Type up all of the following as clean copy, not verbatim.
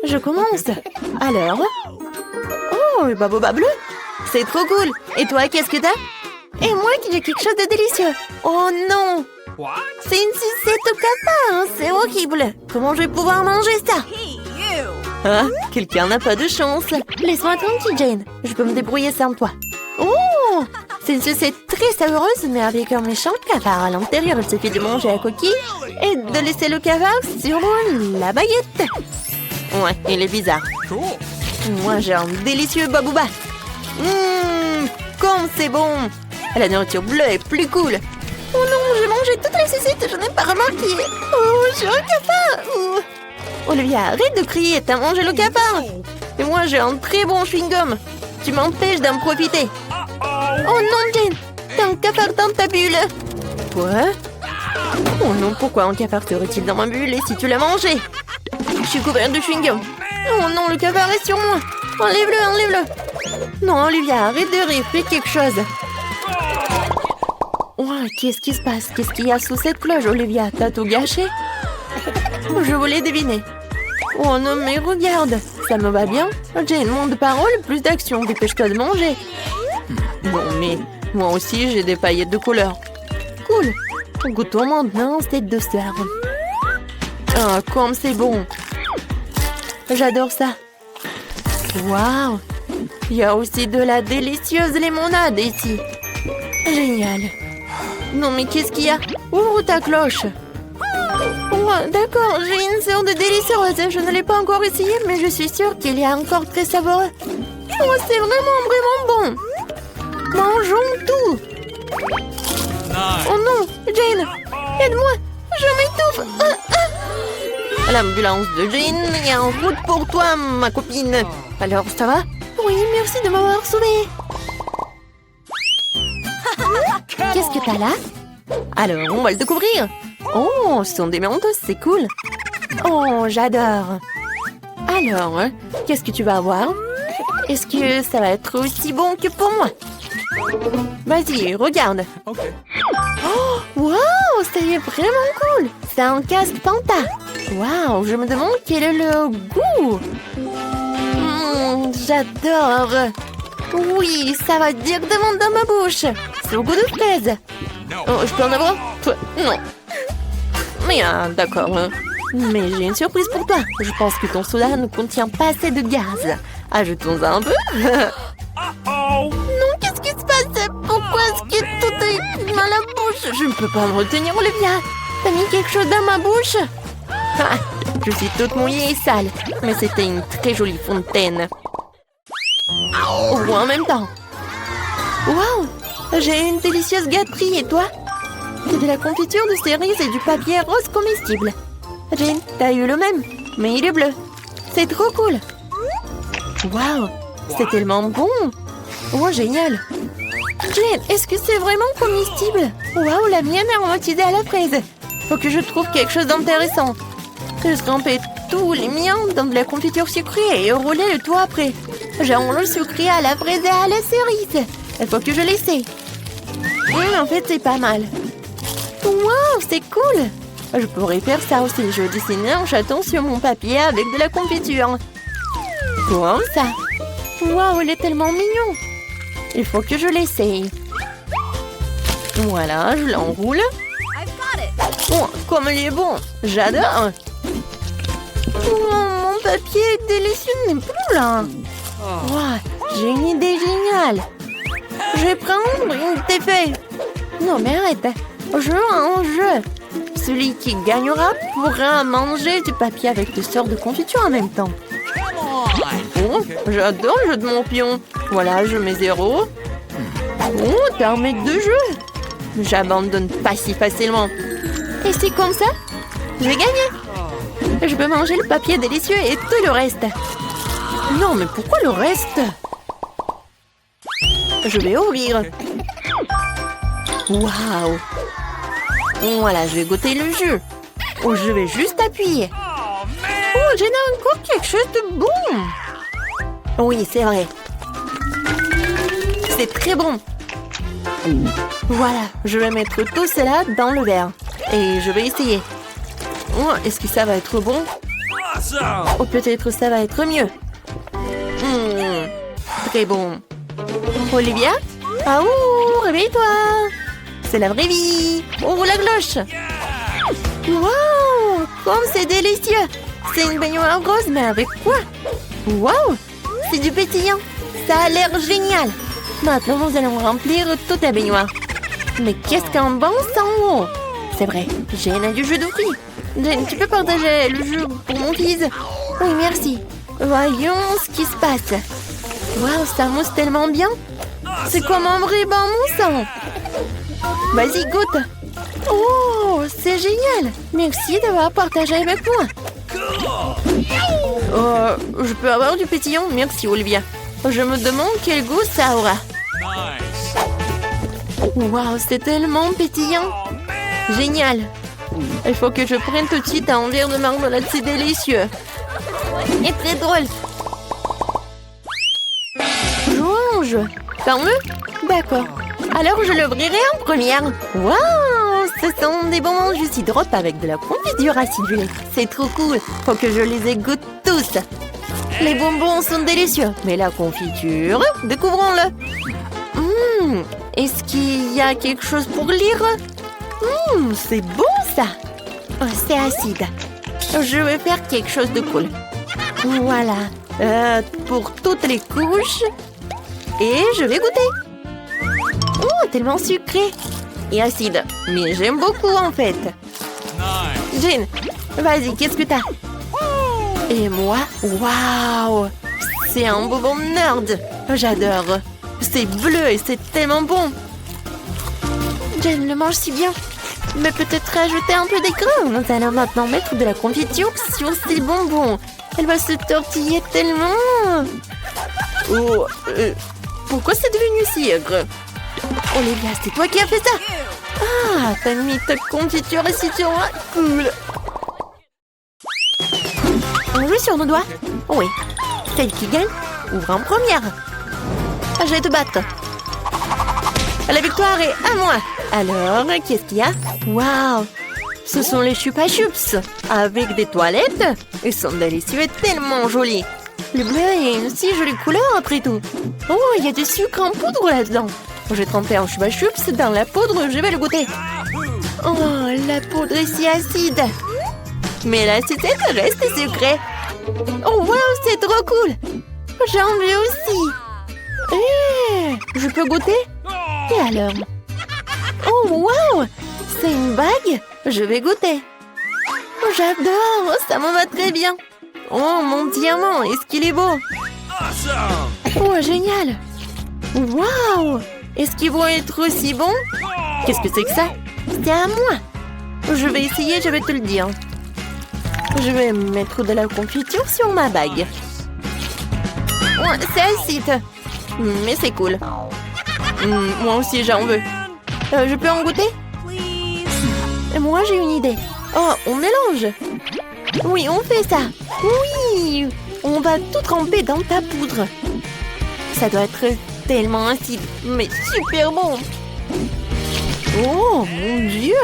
Je commence. Alors? Oh, le baboba bleu. C'est trop cool. Et toi, qu'est-ce que t'as? Et moi, j'ai quelque chose de délicieux. Oh non! C'est une sucette au cafard. C'est horrible. Comment je vais pouvoir manger ça? Ah, quelqu'un n'a pas de chance. Laisse-moi tranquille, Jane. Je peux me débrouiller sans toi. Oh! C'est une sucette très savoureuse, mais avec un méchant cafard à l'intérieur. Il suffit de manger la coquille et de laisser le cafard sur la baguette. Ouais, il est bizarre. Moi, j'ai un délicieux babouba. Comme c'est bon. La nourriture bleue est plus cool. Oh non, j'ai mangé toutes les sucettes, je n'ai pas remarqué. Oh, j'ai un cafard. Olivia, arrête de crier, t'as mangé le cafard. Et moi, j'ai un très bon chewing-gum. Tu m'empêches d'en profiter. Oh non, Jane, t'as un cafard dans ta bulle. Quoi? Oh non, pourquoi un cafard serait-il dans ma bulle et si tu l'as mangé? Je suis couverte de chewing-gum. Oh non, le cafard est sur moi. Enlève-le, enlève-le. Non, Olivia, arrête de rire, fais quelque chose. Oh, qu'est-ce qui se passe? Qu'est-ce qu'il y a sous cette cloche, Olivia? T'as tout gâché? Je voulais deviner. Oh non, mais regarde, ça me va bien. Jane, moins de paroles, plus d'action. Dépêche-toi de manger. Bon, mais moi aussi, j'ai des paillettes de couleur. Cool. Goûtons maintenant cette douceur. Ah, comme c'est bon. J'adore ça. Waouh. Il y a aussi de la délicieuse limonade ici. Génial. Non, mais qu'est-ce qu'il y a? Ouvre ta cloche. Oh, d'accord, j'ai une sorte de délicieuse. Je ne l'ai pas encore essayé, mais je suis sûre qu'il est encore très savoureux. Oh, c'est vraiment bon. Mangeons tout. Oh non, Jane, aide-moi, je m'étouffe. L'ambulance de Jane est en route pour toi, ma copine. Alors, ça va? Oui, merci de m'avoir sauvée. Qu'est-ce que t'as là? Alors, on va le découvrir. Oh, ce sont des mentos, c'est cool. Oh, j'adore. Alors, qu'est-ce que tu vas avoir? Est-ce que ça va être aussi bon que pour moi? Vas-y, regarde. Oh, wow, c'est vraiment cool. C'est un casque Panta. Wow, je me demande quel est le goût. J'adore. Oui, ça va directement dans ma bouche. C'est au goût de fraise. Oh, je peux en avoir? Non. Mais d'accord. Mais j'ai une surprise pour toi. Je pense que ton soda ne contient pas assez de gaz. Ajoutons-en un peu. Non, qu'est-ce qui se passe? Pourquoi est-ce que tout est dans la bouche? Je ne peux pas me retenir, Olivia. T'as mis quelque chose dans ma bouche? Ah, je suis toute mouillée et sale. Mais c'était une très jolie fontaine. Ou en même temps. Waouh! J'ai une délicieuse gâterie, et toi? C'est de la confiture de cerises et du papier rose comestible. Jane, t'as eu le même, mais il est bleu. C'est trop cool. Waouh! C'est tellement bon! Oh, génial! Jane, est-ce que c'est vraiment comestible? Waouh, la mienne est aromatisée à la fraise. Faut que je trouve quelque chose d'intéressant. Je trempais tous les miens dans de la confiture sucrée et roulais le tout après. J'enroule le sucré à la fraise et à la cerise. Il faut que je l'essaie. En fait, c'est pas mal. Waouh, c'est cool! Je pourrais faire ça aussi. Je dessinais un chaton sur mon papier avec de la confiture. Comme ça. Waouh, il est tellement mignon. Il faut que je l'essaye. Voilà, je l'enroule. Oh, comme il est bon. J'adore. Oh, mon papier est délicieux n'est plus là. Wow, j'ai une idée géniale. Je vais prendre une TP. Non, mais arrête. Jeu en jeu. Celui qui gagnera pourra manger du papier avec des sortes de confiture en même temps. Oh, j'adore le jeu de mon pion. Voilà, je mets 0. Oh, t'es un mec de jeu. J'abandonne pas si facilement. Et c'est comme ça, je vais gagner. Je peux manger le papier délicieux et tout le reste. Non, mais pourquoi le reste? Je vais ouvrir. Waouh. Voilà, je vais goûter le jus. Oh, je vais juste appuyer. Oh, j'ai encore quelque chose de bon. Oui, c'est vrai. C'est très bon. Voilà, je vais mettre tout cela dans le verre. Et je vais essayer. Oh, est-ce que ça va être bon? Oh, peut-être ça va être mieux. Très bon. Olivia? Ah ouh, réveille-toi. C'est la vraie vie. Ouvre la cloche. Waouh, comme c'est délicieux. C'est une baignoire rose, mais avec quoi? Waouh, c'est du pétillant. Ça a l'air génial. Maintenant, nous allons remplir toute la baignoire. Mais qu'est-ce qu'un bon sang! C'est vrai, Jane a du jus de fruits. Jane, tu peux partager le jus pour mon fils? Oui, merci. Voyons ce qui se passe. Waouh, ça mousse tellement bien. C'est comme un vrai bon moussant. Vas-y, goûte. Oh, c'est génial. Merci d'avoir partagé avec moi. Je peux avoir du pétillant? Merci, Olivia. Je me demande quel goût ça aura. Waouh, c'est tellement pétillant. Génial. Il faut que je prenne tout de suite un verre de marmelade, c'est délicieux. Et très drôle. Jouons. Ferme-le. D'accord. Alors je l'ouvrirai en première. Waouh, ce sont des bonbons jus hydrote avec de la confiture acidulée. C'est trop cool. Faut que je les égoutte tous. Les bonbons sont délicieux. Mais la confiture, découvrons-le. Est-ce qu'il y a quelque chose pour lire? C'est bon ça. Oh, c'est acide. Je vais faire quelque chose de cool. Voilà. Pour toutes les couches. Et je vais goûter. Oh, tellement sucré. Et acide. Mais j'aime beaucoup en fait. Jane, vas-y, qu'est-ce que t'as? Et moi? Waouh! C'est un bonbon nerd. J'adore. C'est bleu et c'est tellement bon. Jane le mange si bien. Mais peut-être rajouter un peu d'écran. Nous allons maintenant mettre de la confiture sur ces bonbons. Elle va se tortiller tellement. Oh, pourquoi c'est devenu si aigre? Olivia, c'est toi qui as fait ça? Ah, t'as mis ta confiture ici sur moi. Cool. On joue sur nos doigts? Oui. Celle qui gagne ouvre en première. Je vais te battre. La victoire est à moi. Alors, qu'est-ce qu'il y a? Waouh! Ce sont les Chupa Chups avec des toilettes. Ils sont délicieux et tellement jolis. Le bleu est une si jolie couleur après tout. Oh, il y a du sucre en poudre là-dedans. J'ai trempé un Chupa Chups dans la poudre, je vais le goûter. Oh, la poudre est si acide. Mais la sucette reste sucrée. Oh, waouh, c'est trop cool. J'en veux aussi. Je peux goûter? Et alors? Oh, waouh! C'est une bague? Je vais goûter. Oh, j'adore! Ça me va très bien. Oh, mon diamant, est-ce qu'il est beau? Oh, génial! Waouh! Est-ce qu'ils vont être aussi bons? Qu'est-ce que c'est que ça? C'est à moi. Je vais essayer, je vais te le dire. Je vais mettre de la confiture sur ma bague. Oh, c'est acide. Mais c'est cool. Moi aussi, j'en veux. Je peux en goûter? Et moi, j'ai une idée. Oh, on mélange. Oui, on fait ça. Oui, on va tout tremper dans ta poudre. Ça doit être tellement acide, mais super bon. Oh, mon Dieu.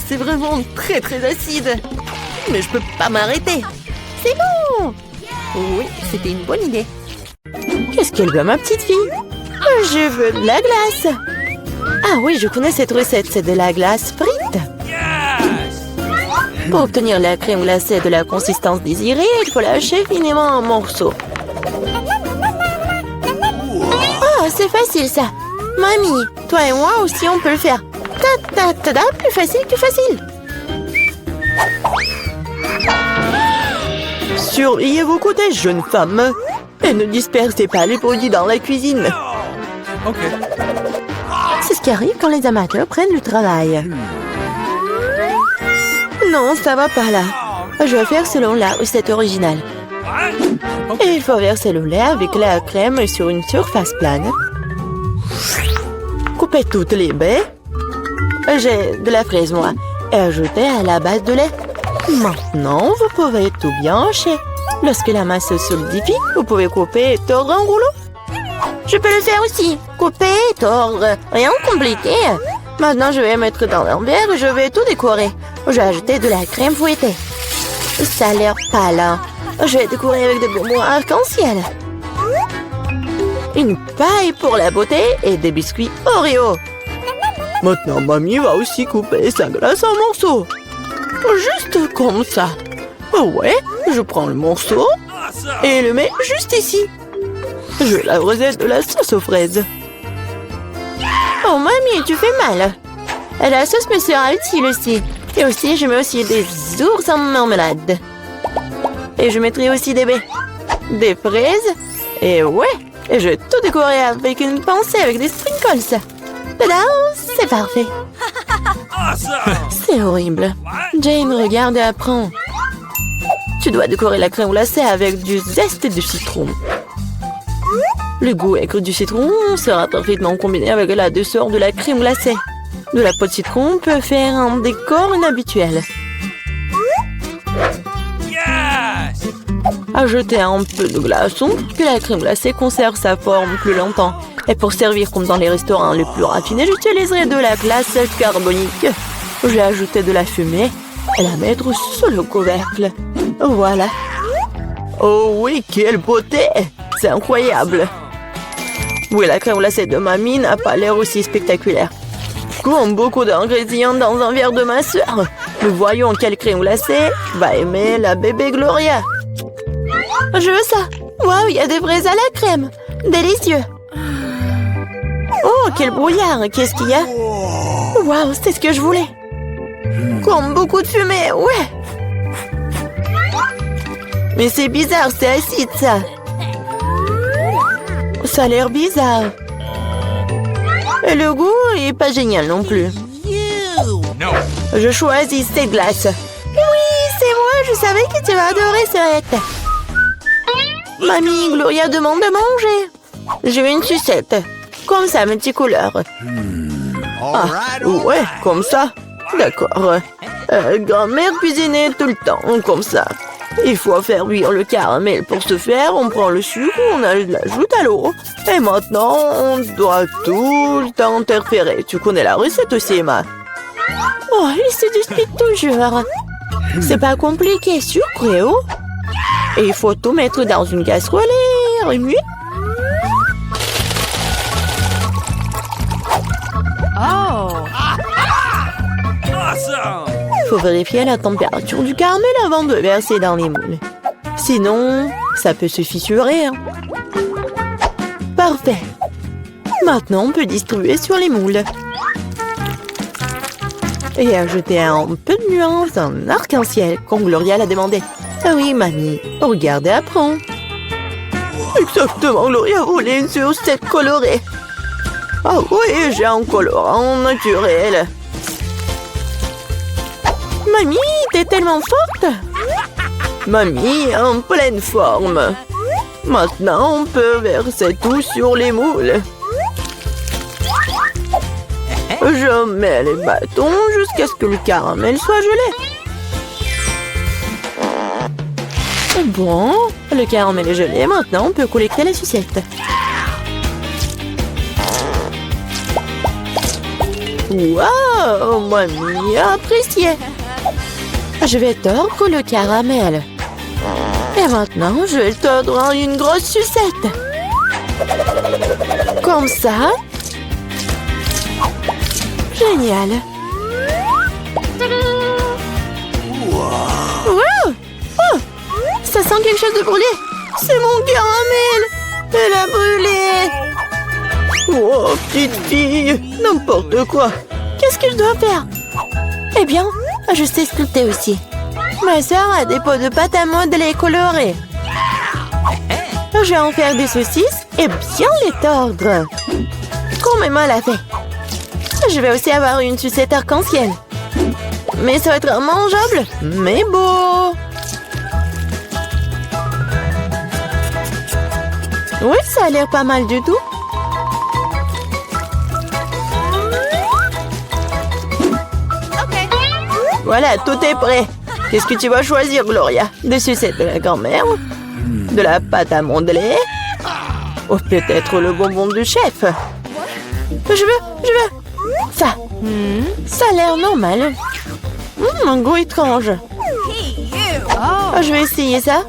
C'est vraiment très, très acide. Mais je peux pas m'arrêter. C'est bon. Oui, c'était une bonne idée. Qu'est-ce qu'elle veut, ma petite fille? Je veux de la glace. Ah oui, je connais cette recette. C'est de la glace frite. Pour obtenir la crème glacée de la consistance désirée, il faut la hacher finement en morceaux. Oh, c'est facile ça. Mamie, toi et moi aussi, on peut le faire. Ta-ta-ta-ta, plus facile, plus facile. Surveillez vos côtés, jeune femme. Et ne dispersez pas les produits dans la cuisine. Ok. C'est ce qui arrive quand les amateurs prennent du travail. Non, ça va pas là. Je vais faire selon la recette originale. Et il faut verser le lait avec la crème sur une surface plane. Coupez toutes les baies. J'ai de la fraise, moi. Et ajoutez à la base de lait. Maintenant, vous pouvez tout bien hacher. Lorsque la masse se solidifie, vous pouvez couper et tordre en rouleau. Je peux le faire aussi. Couper et tordre. Rien de compliqué. Maintenant, je vais mettre dans un verre et je vais tout décorer. J'ai ajouté de la crème fouettée. Ça a l'air pâle, hein? Je vais décorer avec des bonbons arc-en-ciel. Une paille pour la beauté et des biscuits Oreo. Maintenant, mamie va aussi couper sa glace en morceaux. Juste comme ça. Ouais, je prends le morceau et le mets juste ici. Je veux la recette de la sauce aux fraises. Oh, mamie, tu fais mal. La sauce me sera utile aussi. Et aussi, je mets aussi des ours en marmelade. Et je mettrai aussi des baies. Des fraises. Et ouais, et je vais tout décorer avec une pensée avec des sprinkles. Tada, c'est parfait. C'est horrible. Jane, regarde et apprends. Tu dois décorer la crème glacée avec du zeste de citron. Le goût aigre du citron sera parfaitement combiné avec la douceur de la crème glacée. De la peau de citron peut faire un décor inhabituel. Ajoutez un peu de glaçon pour que la crème glacée conserve sa forme plus longtemps. Et pour servir comme dans les restaurants les plus raffinés, j'utiliserai de la glace carbonique. J'ai ajouté de la fumée et la mettre sous le couvercle. Voilà. Oh oui, quelle beauté! C'est incroyable. Oui, la crème glacée de mamie n'a pas l'air aussi spectaculaire. Comme beaucoup d'ingrédients dans un verre de ma sœur. Nous voyons quelle crème glacée va aimer la bébé Gloria. Je veux ça. Waouh, il y a des fraises à la crème. Délicieux. Oh, quel brouillard. Qu'est-ce qu'il y a? Waouh, c'est ce que je voulais. Comme beaucoup de fumée, ouais. Mais c'est bizarre, c'est acide, ça. Ça a l'air bizarre. Et le goût est pas génial non plus. Je choisis cette glace. Oui, c'est moi, je savais que tu vas adorer ce recette. Mamie, Gloria demande de manger. Je veux une sucette. Comme ça, multicouleur. Ah, ouais, comme ça. D'accord. Grand-mère cuisinait tout le temps, comme ça. Il faut faire cuire le caramel. Pour ce faire, on prend le sucre, on l'ajoute à l'eau. Et maintenant, on doit tout le temps interférer. Tu connais la recette aussi, Emma? Oh, il se dispute toujours. C'est pas compliqué, sucre et eau. Et il faut tout mettre dans une casserole et remuer. Oh! Il faut vérifier la température du caramel avant de verser dans les moules. Sinon, ça peut se fissurer. Parfait. Maintenant, on peut distribuer sur les moules. Et ajouter un peu de nuance en arc-en-ciel, comme Gloria l'a demandé. Ah oui, mamie, regarde et apprends. Exactement, Gloria voulait une sucette colorée. Ah oui, j'ai un colorant naturel. Mamie, t'es tellement forte. Mamie, en pleine forme. Maintenant, on peut verser tout sur les moules. Je mets les bâtons jusqu'à ce que le caramel soit gelé. Bon, le caramel est gelé. Maintenant, on peut collecter les sucettes. Waouh, mamie a apprécié. Je vais tordre le caramel. Et maintenant, je vais le tordre en une grosse sucette. Comme ça. Génial. Wow. Oh, ça sent quelque chose de brûlé. C'est mon caramel. Elle a brûlé. Oh, petite fille, n'importe quoi. Qu'est-ce que je dois faire? Eh bien, je sais sculpter aussi. Ma sœur a des pots de pâte à modeler colorés. Je vais en faire des saucisses et bien les tordre. Comme Emma l'a fait. Je vais aussi avoir une sucette arc-en-ciel. Mais ça va être mangeable, mais beau. Oui, ça a l'air pas mal du tout. Voilà, tout est prêt. Qu'est-ce que tu vas choisir, Gloria? Des sucettes de la grand-mère? De la pâte à modeler? Ou peut-être le bonbon du chef? Je veux. Ça. Ça a l'air normal. Un goût étrange. Je vais essayer ça.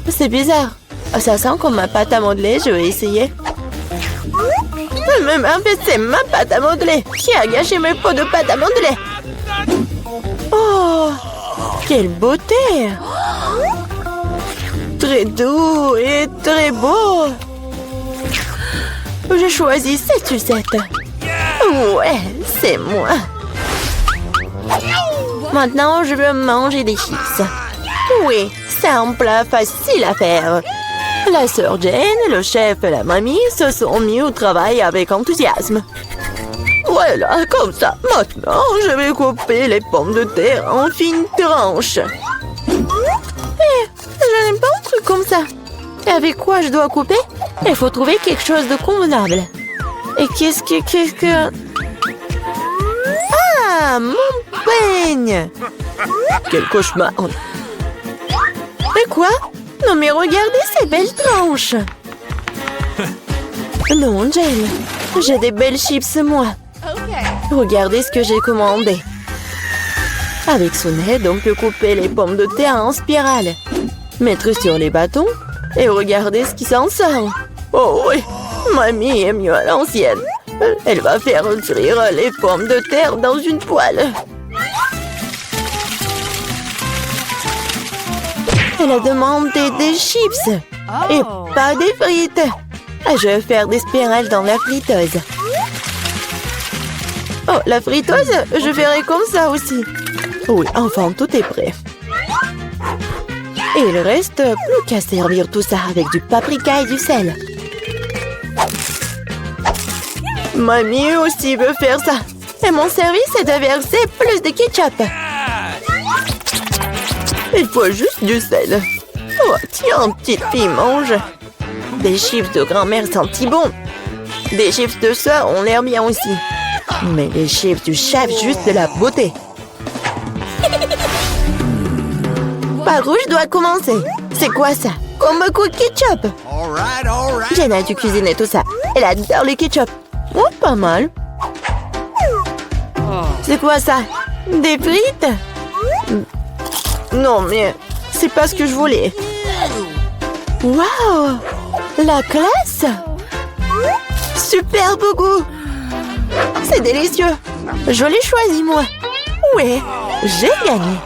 C'est bizarre. Ça sent comme ma pâte à modeler, je vais essayer. En fait, c'est ma pâte à modeler. Qui a gâché mes pots de pâte à modeler? Oh, quelle beauté! Très doux et très beau. Je choisis cette sucette. Ouais, c'est moi. Maintenant, je veux manger des chips. Oui, c'est un plat facile à faire. La sœur Jane, le chef et la mamie se sont mis au travail avec enthousiasme. Voilà, comme ça. Maintenant, je vais couper les pommes de terre en fines tranches. Je n'aime pas un truc comme ça. Et avec quoi je dois couper? Il faut trouver quelque chose de convenable. Et qu'est-ce que... Ah, mon peigne! Quel cauchemar! Et quoi? Non mais regardez ces belles tranches! Non, Jane, j'ai des belles chips, moi. Regardez ce que j'ai commandé. Avec son aide, on peut couper les pommes de terre en spirale, mettre sur les bâtons et regardez ce qui s'en sort. Oh oui, mamie est mieux à l'ancienne. Elle va faire cuire les pommes de terre dans une poêle. Elle a demandé des chips et pas des frites. Je vais faire des spirales dans la friteuse. Oh, la friteuse, je ferai comme ça aussi. Oui, enfin, tout est prêt. Et il reste plus qu'à servir tout ça avec du paprika et du sel. Mamie aussi veut faire ça. Et mon service est de verser plus de ketchup. Il faut juste du sel. Oh, tiens, petite fille, mange. Des chips de grand-mère sentent si bon. Des chips de soeur ont l'air bien aussi. Mais les chips du chef, juste de la beauté. Par où je dois commencer? C'est quoi ça? Comme beaucoup de ketchup. Jenna a dû cuisiner tout ça. Elle adore le ketchup. Oh, pas mal. C'est quoi ça? Des frites? Non, mais c'est pas ce que je voulais. Waouh! La classe! Superbe goût! C'est délicieux! Je l'ai choisi, moi! Ouais, j'ai gagné!